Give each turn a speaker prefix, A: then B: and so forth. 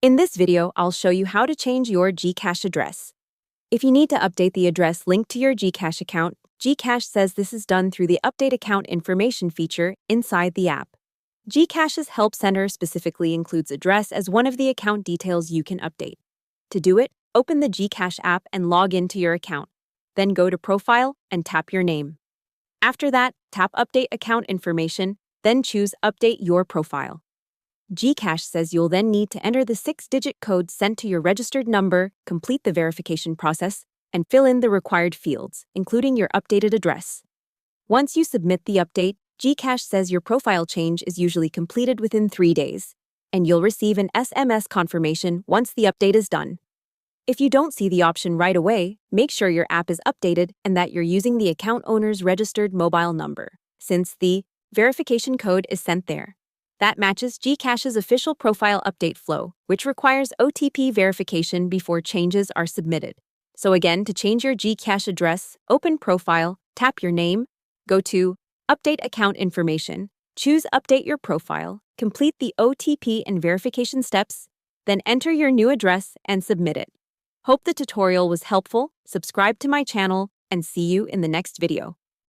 A: In this video, I'll show you how to change your GCash address. If you need to update the address linked to your GCash account, GCash says this is done through the Update Account Information feature inside the app. GCash's Help Center specifically includes address as one of the account details you can update. To do it, open the GCash app and log into your account. Then go to Profile and tap your name. After that, tap Update Account Information, then choose Update Your Profile. GCash says you'll then need to enter the 6-digit code sent to your registered number, complete the verification process, and fill in the required fields, including your updated address. Once you submit the update, GCash says your profile change is usually completed within 3 days, and you'll receive an SMS confirmation once the update is done. If you don't see the option right away, make sure your app is updated and that you're using the account owner's registered mobile number, since the verification code is sent there. That matches GCash's official profile update flow, which requires OTP verification before changes are submitted. So again, to change your GCash address, open Profile, tap your name, go to Update Account Information, choose Update Your Profile, complete the OTP and verification steps, then enter your new address and submit it. Hope the tutorial was helpful, subscribe to my channel, and see you in the next video.